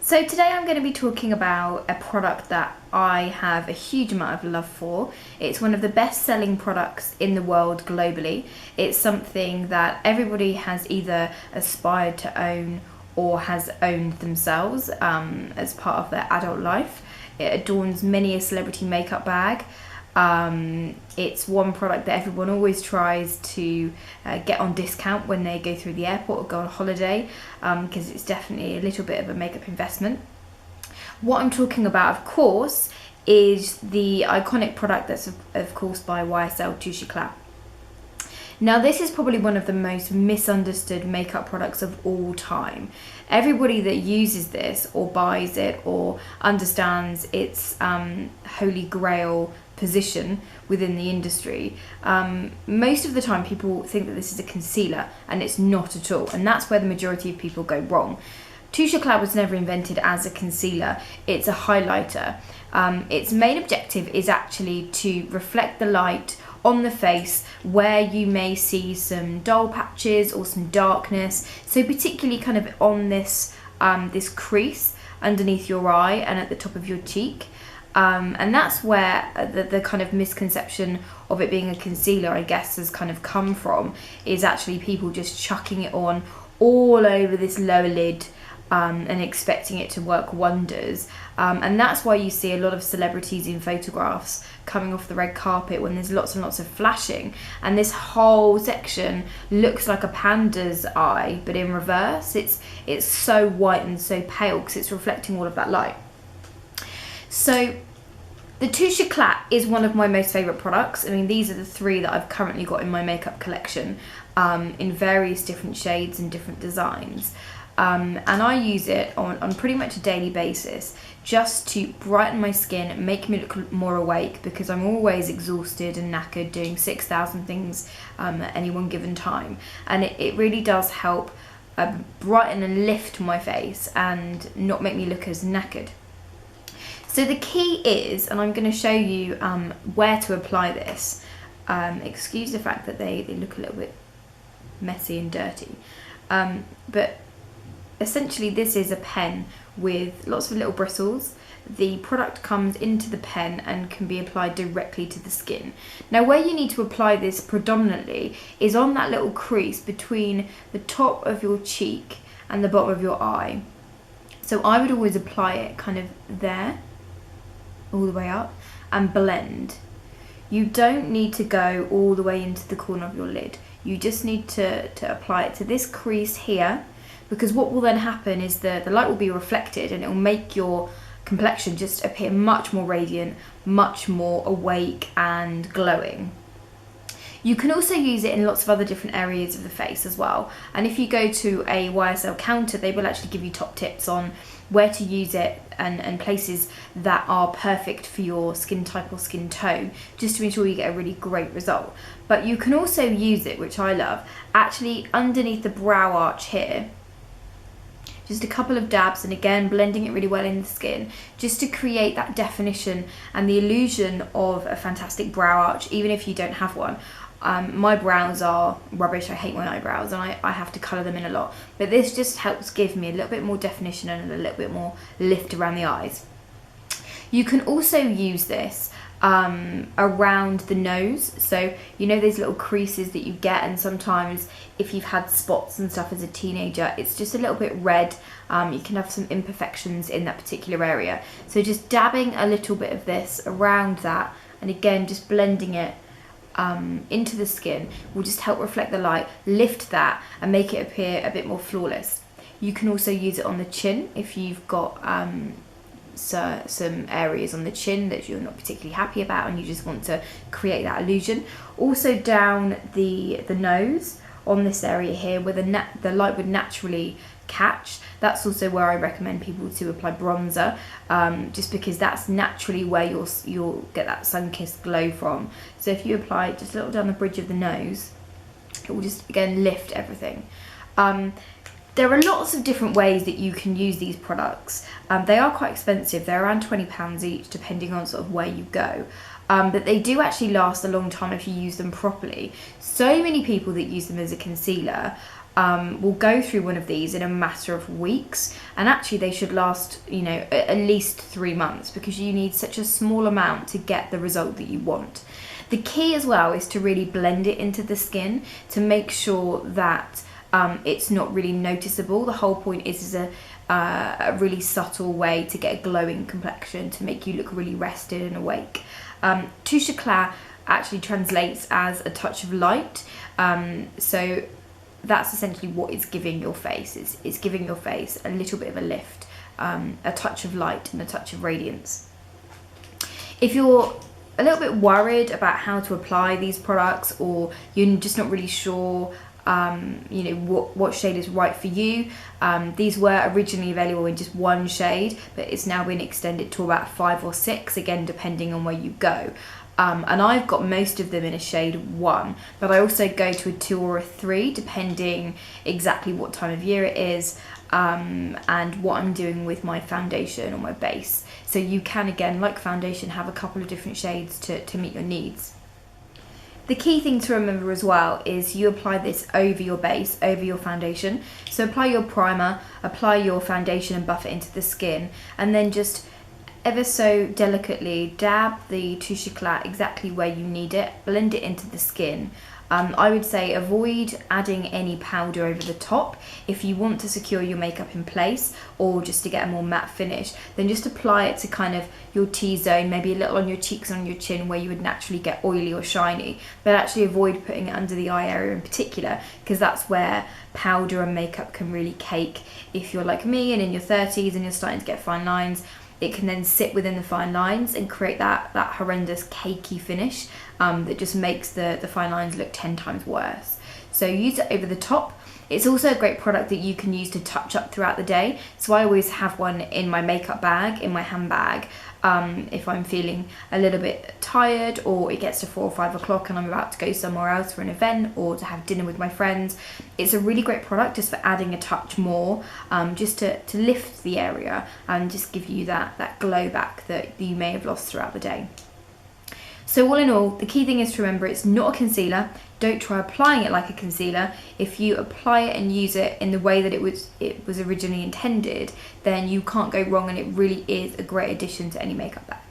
So today I'm going to be talking about a product that I have a huge amount of love for. It's one of the best selling products in the world globally. It's something that everybody has either aspired to own or has owned themselves as part of their adult life. It adorns many a celebrity makeup bag. It's one product that everyone always tries to get on discount when they go through the airport or go on holiday, because it's definitely a little bit of a makeup investment. What I'm talking about, of course, is the iconic product that's of course by YSL Touche Eclat. Now, this is probably one of the most misunderstood makeup products of all time. Everybody that uses this or buys it or understands its holy grail position within the industry, most of the time people think that this is a concealer, and it's not at all, and that's where the majority of people go wrong. Touche Eclat was never invented as a concealer. It's a highlighter. Its main objective is actually to reflect the light on the face where you may see some dull patches or some darkness, so particularly kind of on this this crease underneath your eye and at the top of your cheek. And that's where the kind of misconception of it being a concealer, I guess, has kind of come from, is actually people just chucking it on all over this lower lid and expecting it to work wonders. And that's why you see a lot of celebrities in photographs coming off the red carpet when there's lots and lots of flashing, and this whole section looks like a panda's eye, but in reverse. It's so white and so pale because it's reflecting all of that light. So the Touche Eclat is one of my most favourite products. I mean, these are the three that I've currently got in my makeup collection, in various different shades and different designs. And I use it on pretty much a daily basis just to brighten my skin, make me look more awake, because I'm always exhausted and knackered doing 6,000 things at any one given time. And it really does help brighten and lift my face and not make me look as knackered. So the key is, and I'm going to show you where to apply this. Excuse the fact that they look a little bit messy and dirty. But essentially this is a pen with lots of little bristles. The product comes into the pen and can be applied directly to the skin. Now, where you need to apply this predominantly is on that little crease between the top of your cheek and the bottom of your eye. So I would always apply it kind of there, all the way up, and blend. You don't need to go all the way into the corner of your lid. You just need to apply it to this crease here, because what will then happen is the light will be reflected and it will make your complexion just appear much more radiant, much more awake and glowing. You can also use it in lots of other different areas of the face as well. And if you go to a YSL counter, they will actually give you top tips on where to use it and places that are perfect for your skin type or skin tone, just to ensure you get a really great result. But you can also use it, which I love, actually underneath the brow arch here. Just a couple of dabs, and again blending it really well in the skin, just to create that definition and the illusion of a fantastic brow arch, even if you don't have one. My brows are rubbish. I hate my eyebrows, and I have to colour them in a lot. But this just helps give me a little bit more definition and a little bit more lift around the eyes. You can also use this around the nose. So you know those little creases that you get, and sometimes if you've had spots and stuff as a teenager, it's just a little bit red. You can have some imperfections in that particular area. So just dabbing a little bit of this around that, and again just blending it into the skin will just help reflect the light, lift that, and make it appear a bit more flawless. You can also use it on the chin if you've got some areas on the chin that you're not particularly happy about and you just want to create that illusion. Also down the nose on this area here where the light would naturally catch. That's also where I recommend people to apply bronzer, just because that's naturally where you'll get that sun-kissed glow from. So if you apply it just a little down the bridge of the nose, it will just again lift everything. There are lots of different ways that you can use these products. They are quite expensive. They're around £20 each, depending on sort of where you go. But they do actually last a long time if you use them properly. So many people that use them as a concealer will go through one of these in a matter of weeks, and actually they should last, you know, at least 3 months, because you need such a small amount to get the result that you want. The key as well is to really blend it into the skin to make sure that it's not really noticeable. The whole point is a really subtle way to get a glowing complexion, to make you look really rested and awake. Touche Eclat actually translates as a touch of light, so that's essentially what it's giving your face. It's giving your face a little bit of a lift, a touch of light and a touch of radiance. If you're a little bit worried about how to apply these products, or you're just not really sure you know, what shade is right for you, these were originally available in just 1 shade, but it's now been extended to about 5 or 6, again depending on where you go. And I've got most of them in a shade 1, but I also go to a 2 or a 3 depending exactly what time of year it is, and what I'm doing with my foundation or my base. So you can, again, like foundation, have a couple of different shades to meet your needs. The key thing to remember as well is you apply this over your base, over your foundation. So apply your primer, apply your foundation and buff it into the skin, and then just ever so delicately dab the Touche Eclat exactly where you need it, blend it into the skin. I would say avoid adding any powder over the top. If you want to secure your makeup in place, or just to get a more matte finish, then just apply it to kind of your T-zone, maybe a little on your cheeks, on your chin, where you would naturally get oily or shiny. But actually avoid putting it under the eye area in particular, because that's where powder and makeup can really cake. If you're like me and in your 30s and you're starting to get fine lines, it can then sit within the fine lines and create that horrendous cakey finish that just makes the fine lines look 10 times worse. So use it over the top. It's also a great product that you can use to touch up throughout the day. So I always have one in my makeup bag, in my handbag, if I'm feeling a little bit tired, or it gets to 4 or 5 o'clock and I'm about to go somewhere else for an event or to have dinner with my friends. It's a really great product just for adding a touch more, just to lift the area and just give you that glow back that you may have lost throughout the day. So all in all, the key thing is to remember it's not a concealer. Don't try applying it like a concealer. If you apply it and use it in the way that it was originally intended, then you can't go wrong, and it really is a great addition to any makeup bag.